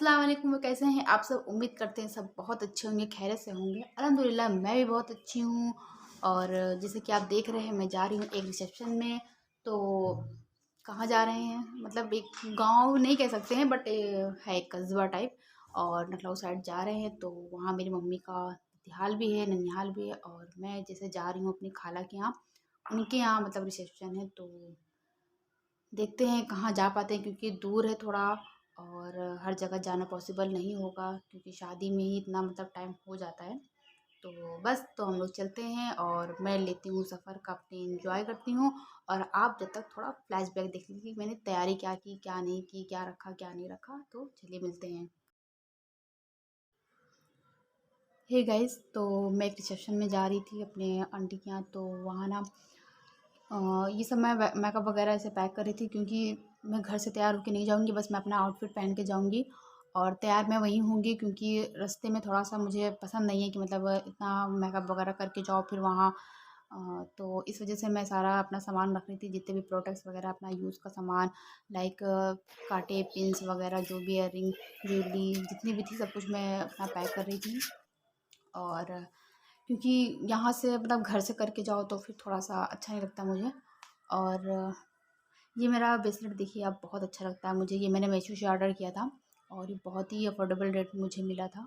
अस्सलाम वालेकुम। वो कैसे हैं आप सब? उम्मीद करते हैं सब बहुत अच्छे होंगे, खैरियत से होंगे। अल्हम्दुलिल्लाह मैं भी बहुत अच्छी हूँ। और जैसे कि आप देख रहे हैं मैं जा रही हूँ एक रिसेप्शन में। तो कहाँ जा रहे हैं, मतलब एक गांव नहीं कह सकते हैं बट है एक कस्बा टाइप। और नखलऊ साइड जा रहे हैं तो वहाँ मेरी मम्मी का तिहाल भी है, ननिहाल भी है। और मैं जैसे जा रही हूँ अपनी खाला के यहाँ, उनके यहाँ मतलब रिसेप्शन है। तो देखते हैं कहाँ जा पाते हैं क्योंकि दूर है थोड़ा। और हर जगह जाना पॉसिबल नहीं होगा क्योंकि शादी में ही इतना मतलब टाइम हो जाता है। तो बस तो हम लोग चलते हैं और मैं लेती हूँ सफ़र का अपने इंजॉय करती हूँ। और आप जब तक थोड़ा फ्लैशबैक देख लीजिए मैंने तैयारी क्या की क्या नहीं की, क्या रखा क्या नहीं रखा। तो चलिए मिलते हैं। हे गाइस, तो मैं एक रिसेप्शन में जा रही थी अपने आंटी के यहाँ। तो वहाँ ना ये सब मैं मेकअप वगैरह ऐसे पैक कर रही थी क्योंकि मैं घर से तैयार होके नहीं जाऊँगी, बस मैं अपना आउटफिट पहन के जाऊँगी। और तैयार मैं वहीं होंगी क्योंकि रास्ते में थोड़ा-सा मुझे पसंद नहीं है कि मतलब इतना मेकअप वगैरह करके जाओ फिर वहाँ। तो इस वज़ह से मैं सारा अपना सामान रख रही थी, जितने भी प्रोडक्ट्स वगैरह अपना यूज़ का सामान, लाइक काँटे, पिन्स वगैरह जो भी इयररिंग, ज्वेलरी जितनी भी थी सब कुछ मैं अपना पैक कर रही थी। और क्योंकि यहाँ से मतलब घर से करके जाओ तो फिर थोड़ा-सा अच्छा नहीं लगता मुझे। और ये मेरा ब्रेसलेट देखिए आप, बहुत अच्छा लगता है मुझे। ये मैंने मीशो से ऑर्डर किया था और ये बहुत ही अफोर्डेबल रेट में मुझे मिला था।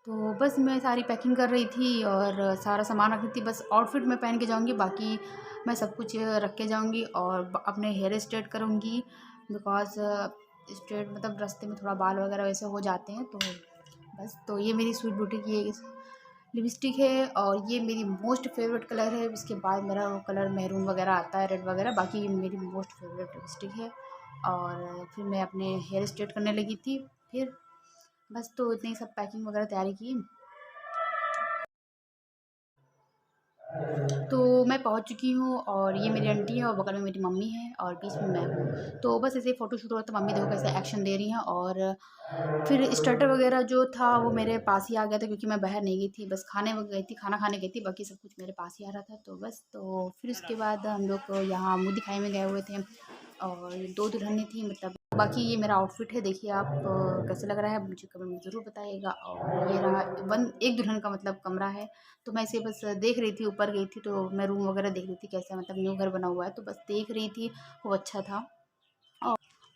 तो बस मैं सारी पैकिंग कर रही थी और सारा सामान रख रही थी। बस आउटफिट मैं पहन के जाऊँगी, बाकी मैं सब कुछ रख के जाऊँगी। और अपने हेयर स्ट्रेट करूँगी बिकॉज़ स्ट्रेट मतलब रास्ते में थोड़ा बाल वगैरह वैसे हो जाते हैं। तो बस तो ये मेरी स्वीट ब्यूटी की एक लिपस्टिक है और ये मेरी मोस्ट फेवरेट कलर है। इसके बाद मेरा वो कलर मैरून वगैरह आता है, रेड वगैरह, बाकी ये मेरी मोस्ट फेवरेट लिपस्टिक है। और फिर मैं अपने हेयर स्ट्रेट करने लगी थी। फिर बस तो इतनी सब पैकिंग वगैरह तैयारी की। तो मैं पहुंच चुकी हूँ और ये मेरी आंटी है और बगल में मेरी मम्मी है और बीच में मैं हूँ। तो बस ऐसे ही फ़ोटो शूट हो रहा था। मम्मी देखो कैसे एक्शन दे रही हैं। और फिर स्टार्टर वगैरह जो था वो मेरे पास ही आ गया था क्योंकि मैं बाहर नहीं गई थी, बस खाने वग गई थी, खाना खाने गई थी, बाकी सब कुछ मेरे पास ही आ रहा था। तो बस तो फिर उसके बाद हम लोग यहाँ मुँह दिखाई में गए हुए थे। और 2 दुल्हनें थी मतलब। बाकी ये मेरा आउटफिट है, देखिए आप कैसा लग रहा है मुझे कमेंट में ज़रूर बताइएगा। और ये रहा एक दुल्हन का मतलब कमरा है। तो मैं इसे बस देख रही थी, ऊपर गई थी तो मैं रूम वगैरह देख रही थी कैसा मतलब न्यू घर बना हुआ है, तो बस देख रही थी, वो अच्छा था।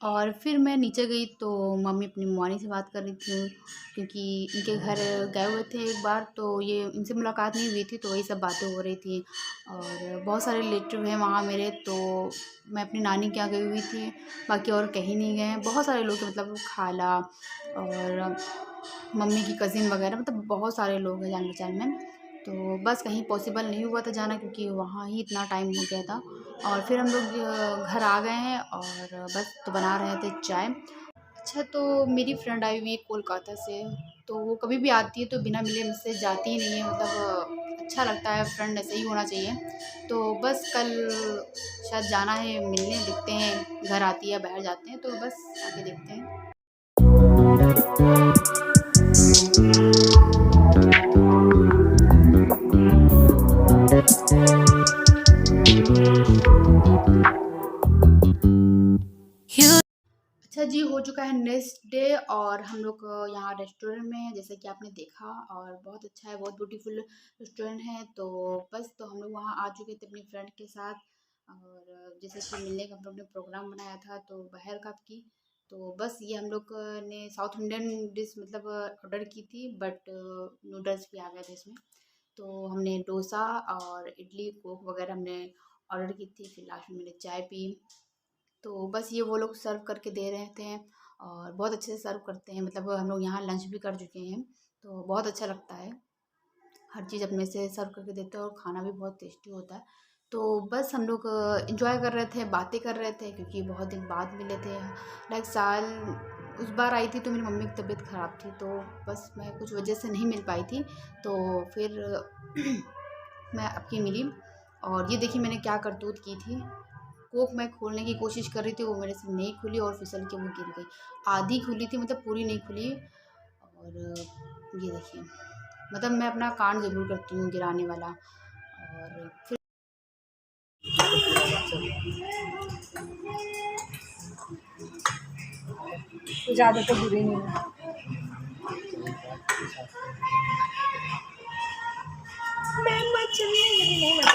और फिर मैं नीचे गई तो मम्मी अपनी मम्मी से बात कर रही थी क्योंकि इनके घर गए हुए थे एक बार, तो ये इनसे मुलाकात नहीं हुई थी तो वही सब बातें हो रही थी। और बहुत सारे रिलेटिव हैं वहाँ मेरे, तो मैं अपनी नानी के यहाँ गई हुई थी, बाकी और कहीं नहीं गए हैं। बहुत सारे लोग थे मतलब खाला और मम्मी की कज़िन वगैरह, मतलब बहुत सारे लोग हैं जान पहचान में। तो बस कहीं पॉसिबल नहीं हुआ था जाना क्योंकि वहाँ ही इतना टाइम हो गया था। और फिर हम लोग घर आ गए हैं और बस तो बना रहे थे चाय। अच्छा, तो मेरी फ्रेंड आई हुई है कोलकाता से, तो वो कभी भी आती है तो बिना मिले मुझसे जाती ही नहीं है, मतलब अच्छा लगता है, फ्रेंड ऐसे ही होना चाहिए। तो बस कल शायद जाना है मिलने, देखते हैं घर आती है बाहर जाते हैं, तो बस आके देखते हैं। अच्छा जी, हो चुका है नेक्स्ट डे और हम लोग यहाँ रेस्टोरेंट में हैं जैसे कि आपने देखा। और बहुत अच्छा है, बहुत ब्यूटीफुल रेस्टोरेंट है। तो बस तो हम लोग वहाँ आ चुके थे अपनी फ्रेंड के साथ। और जैसे कि मिलने का हम लोग ने प्रोग्राम बनाया था तो बाहर का की। तो बस ये हम लोग ने साउथ इंडियन डिश मतलब ऑर्डर की थी, बट नूडल्स भी आ गए थे इसमें। तो हमने डोसा और इडली कोक वगैरह हमने ऑर्डर की थी। फिर लास्ट में मैंने चाय पी। तो बस ये वो लोग सर्व करके दे रहे थे और बहुत अच्छे से सर्व करते हैं, मतलब हम लोग यहाँ लंच भी कर चुके हैं तो बहुत अच्छा लगता है। हर चीज़ अपने से सर्व करके देते हैं और खाना भी बहुत टेस्टी होता है। तो बस हम लोग एंजॉय कर रहे थे, बातें कर रहे थे क्योंकि बहुत दिन बाद मिले थे। लाइक साल उस बार आई थी तो मेरी मम्मी की तबीयत ख़राब थी तो बस मैं कुछ वजह से नहीं मिल पाई थी। तो फिर मैं आपकी मिली। और ये देखिए मैंने क्या करतूत की थी। कोक मैं खोलने की कोशिश कर रही थी, वो मेरे से नहीं खुली और फिसल के वो गिर गई। आधी खुली थी मतलब पूरी नहीं खुली। और ये देखिए, मतलब मैं अपना कांड ज़रूर करती हूँ गिराने वाला। और फिर ज़्यादा तो बुरी नहीं है।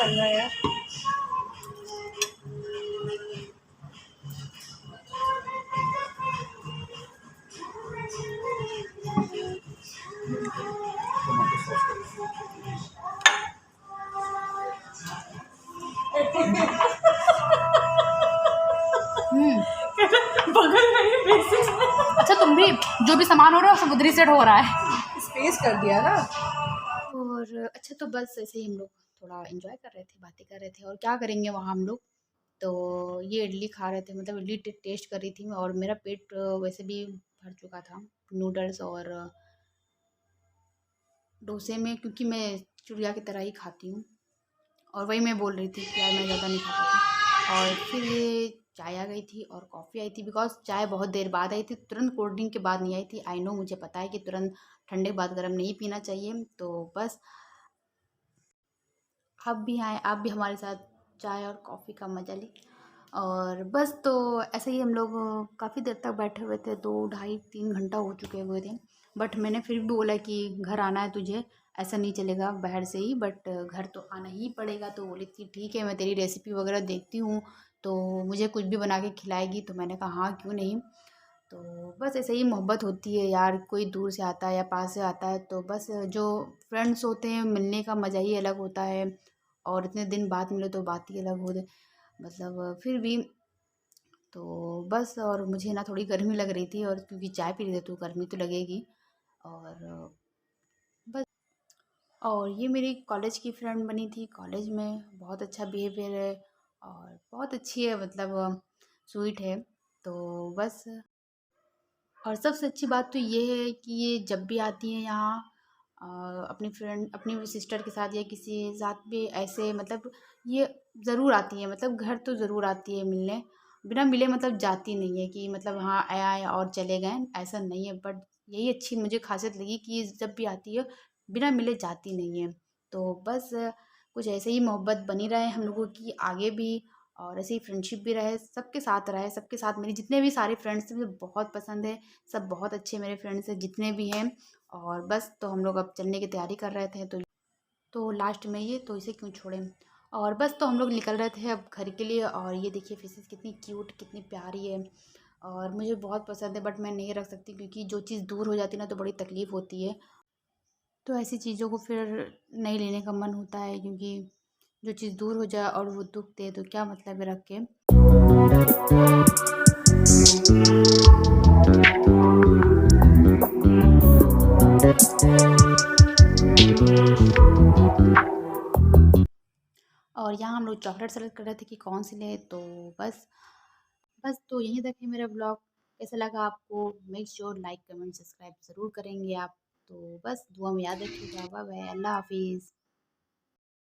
चल रहा है यार। हम्म। बगल में ही बेसिस अच्छा तुम भी जो भी सामान हो रहा है सब उधर ही सेट हो रहा है। स्पेस कर दिया ना। और अच्छा तो बस ऐसे ही हम लोग थोड़ा एंजॉय कर रहे थे, बातें कर रहे थे, और क्या करेंगे वहाँ हम लोग। तो ये इडली खा रहे थे, मतलब इडली टेस्ट कर रही थी मैं, और मेरा पेट वैसे भी भर चुका था नूडल्स और डोसे में, क्योंकि मैं चिड़िया की तरह ही खाती हूँ। और वही मैं बोल रही थी कि यार मैं ज़्यादा नहीं खा पाती। और फिर ये चाय आ गई थी और कॉफ़ी आई थी, बिकॉज़ चाय बहुत देर बाद आई थी, तुरंत कोल्ड ड्रिंक के बाद नहीं आई थी। आई नो, मुझे पता है कि तुरंत ठंडे के बाद गर्म नहीं पीना चाहिए। तो बस आप भी आएँ, आप भी हमारे साथ चाय और कॉफ़ी का मज़ा लें। और बस तो ऐसे ही हम लोग काफ़ी देर तक बैठे हुए थे, 2 ढाई 3 घंटा हो चुके हुए थे। बट मैंने फिर भी बोला कि घर आना है तुझे, ऐसा नहीं चलेगा बाहर से ही, बट घर तो आना ही पड़ेगा। तो बोली थी ठीक है, मैं तेरी रेसिपी वगैरह देखती हूँ, तो मुझे कुछ भी बना के खिलाएगी। तो मैंने कहा हाँ, क्यों नहीं। तो बस ऐसे ही मोहब्बत होती है यार, कोई दूर से आता है या पास से आता है, तो बस जो फ्रेंड्स होते हैं मिलने का मज़ा ही अलग होता है। और इतने दिन बाद मिले तो बात ही अलग हो गई, मतलब फिर भी। तो बस, और मुझे ना थोड़ी गर्मी लग रही थी, और क्योंकि चाय पी रही थी तो गर्मी तो लगेगी। और बस, और ये मेरी कॉलेज की फ्रेंड बनी थी, कॉलेज में बहुत अच्छा बिहेवियर है और बहुत अच्छी है, मतलब स्वीट है। तो बस, और सबसे अच्छी बात तो ये है कि ये जब भी आती हैं यहाँ अ, अपनी फ्रेंड, अपनी सिस्टर के साथ या किसी साथ भी ऐसे, मतलब ये ज़रूर आती है, मतलब घर तो ज़रूर आती है मिलने। बिना मिले मतलब जाती नहीं है कि मतलब हाँ आए और चले गए, ऐसा नहीं है। बट यही अच्छी मुझे खासियत लगी कि ये जब भी आती है बिना मिले जाती नहीं है। तो बस कुछ ऐसे ही मोहब्बत बनी रहे हम लोगों की आगे भी, और ऐसे ही फ्रेंडशिप भी रहे, सबके साथ रहे। सबके साथ मेरी जितने भी सारे फ्रेंड्स थे मुझे बहुत पसंद है, सब बहुत अच्छे मेरे फ्रेंड्स हैं जितने भी हैं। और बस तो हम लोग अब चलने की तैयारी कर रहे थे, तो लास्ट में ये, तो इसे क्यों छोड़ें। और बस तो हम लोग निकल रहे थे अब घर के लिए। और ये देखिए फिशेस कितनी क्यूट, कितनी प्यारी है, और मुझे बहुत पसंद है। बट मैं नहीं रख सकती, क्योंकि जो चीज़ दूर हो जाती है ना तो बड़ी तकलीफ़ होती है। तो ऐसी चीज़ों को फिर नहीं लेने का मन होता है, क्योंकि जो चीज़ दूर हो जाए और वो दुख दे तो क्या मतलब है रख के। और यहाँ हम लोग चॉकलेट सेलेक्ट कर रहे थे कि कौन सी लें। तो बस, तो यहीं तक है मेरा ब्लॉग। कैसा लगा आपको? Make sure like comment subscribe ज़रूर करेंगे आप। तो बस दुआ में याद रखिएगा। बाय बाय, अल्लाह हाफिज़।